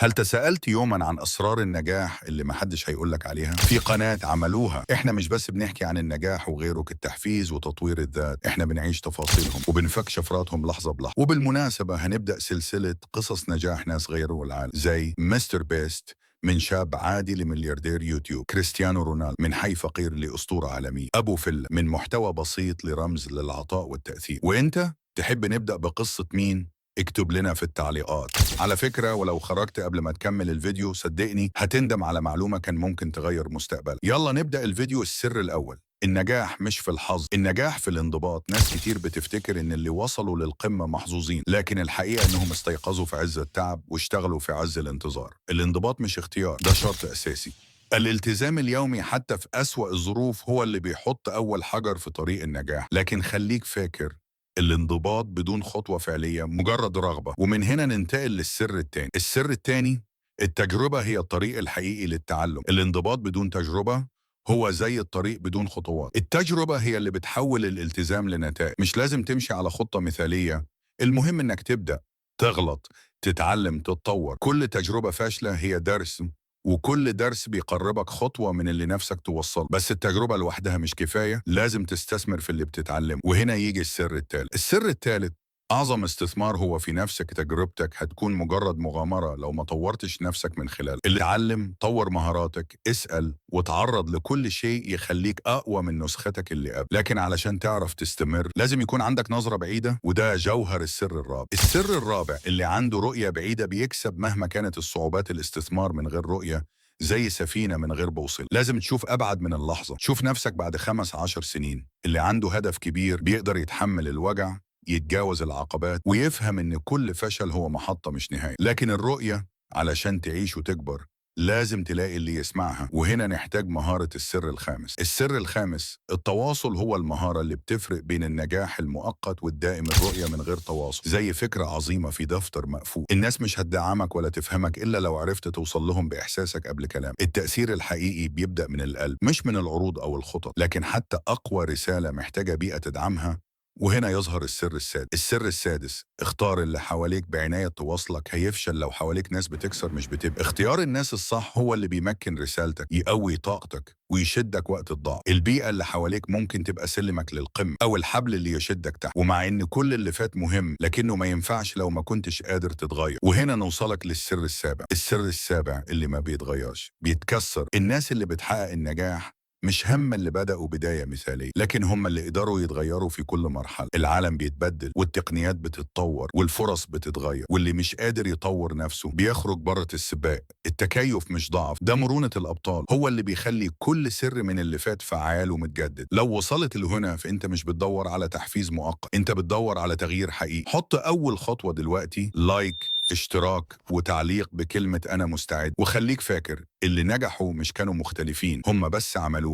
هل تساءلت يوما عن أسرار النجاح اللي محدش هيقولك عليها؟ في قناة عملوها. احنا مش بس بنحكي عن النجاح وغيره كالتحفيز وتطوير الذات، احنا بنعيش تفاصيلهم وبنفك شفراتهم لحظة بلحظة. وبالمناسبة هنبدأ سلسلة قصص نجاح ناس غيروا العالم، زي مستر بيست، من شاب عادي لملياردير يوتيوب، كريستيانو رونالدو من حي فقير لأسطورة عالمية، أبو فل من محتوى بسيط لرمز للعطاء والتأثير. وانت تحب نبدأ بقصة مين؟ اكتب لنا في التعليقات. على فكرة، ولو خرجت قبل ما تكمل الفيديو صدقني هتندم على معلومة كان ممكن تغير مستقبلك. يلا نبدأ الفيديو. السر الأول: النجاح مش في الحظ، النجاح في الانضباط. ناس كتير بتفتكر ان اللي وصلوا للقمة محظوظين، لكن الحقيقة انهم استيقظوا في عز التعب واشتغلوا في عز الانتظار. الانضباط مش اختيار، ده شرط أساسي. الالتزام اليومي حتى في أسوأ الظروف هو اللي بيحط أول حجر في طريق النجاح. لكن خليك فاكر، الانضباط بدون خطوة فعلية مجرد رغبة. ومن هنا ننتقل للسر التاني. السر التاني: التجربة هي الطريق الحقيقي للتعلم. الانضباط بدون تجربة هو زي الطريق بدون خطوات. التجربة هي اللي بتحول الالتزام لنتائج. مش لازم تمشي على خطة مثالية، المهم انك تبدأ، تغلط، تتعلم، تتطور. كل تجربة فاشلة هي درس، وكل درس بيقربك خطوة من اللي نفسك توصل. بس التجربة لوحدها مش كفاية، لازم تستثمر في اللي بتتعلم. وهنا يجي السر الثالث. السر الثالث: أعظم استثمار هو في نفسك. تجربتك هتكون مجرد مغامرة لو ما طورتش نفسك من خلال اللي تعلم. طور مهاراتك، اسأل، وتعرض لكل شيء يخليك أقوى من نسختك اللي قبل. لكن علشان تعرف تستمر لازم يكون عندك نظرة بعيدة، وده جوهر السر الرابع. السر الرابع: اللي عنده رؤية بعيدة بيكسب مهما كانت الصعوبات. الاستثمار من غير رؤية زي سفينة من غير بوصلة. لازم تشوف أبعد من اللحظة، شوف نفسك بعد 15 سنين. اللي عنده هدف كبير بيقدر يتحمل الوجع، يتجاوز العقبات، ويفهم إن كل فشل هو محطة مش نهاية. لكن الرؤية علشان تعيش وتكبر لازم تلاقي اللي يسمعها. وهنا نحتاج مهارة السر الخامس. السر الخامس: التواصل هو المهارة اللي بتفرق بين النجاح المؤقت والدائم. الرؤية من غير تواصل زي فكرة عظيمة في دفتر مقفول. الناس مش هتدعمك ولا تفهمك إلا لو عرفت توصل لهم بإحساسك قبل كلام. التأثير الحقيقي بيبدأ من القلب، مش من العروض أو الخطط. لكن حتى أقوى رسالة محتاجة بيئة تدعمها. وهنا يظهر السر السادس. السر السادس: اختار اللي حواليك بعناية توصلك. هيفشل لو حواليك ناس بتكسر مش بتبقى. اختيار الناس الصح هو اللي بيمكن رسالتك، يقوي طاقتك، ويشدك وقت الضعف. البيئة اللي حواليك ممكن تبقى سلمك للقمة أو الحبل اللي يشدك تحت. ومع إن كل اللي فات مهم، لكنه ما ينفعش لو ما كنتش قادر تتغير. وهنا نوصلك للسر السابع. السر السابع اللي ما بيتغيرش، بيتكسر. الناس اللي بتحقق النجاح مش هم اللي بدأوا بداية مثالية، لكن هم اللي قدروا يتغيروا في كل مرحلة. العالم بيتبدل، والتقنيات بتتطور، والفرص بتتغير، واللي مش قادر يطور نفسه بيخرج بره السباق. التكيف مش ضعف، ده مرونة الأبطال. هو اللي بيخلي كل سر من اللي فات فعال ومتجدد. لو وصلت لهنا فأنت مش بتدور على تحفيز مؤقت، أنت بتدور على تغيير حقيقي. حط أول خطوة دلوقتي، لايك، اشتراك، وتعليق بكلمة أنا مستعد. وخليك فاكر، اللي نجحوا مش كانوا مختلفين، هم بس عملوها.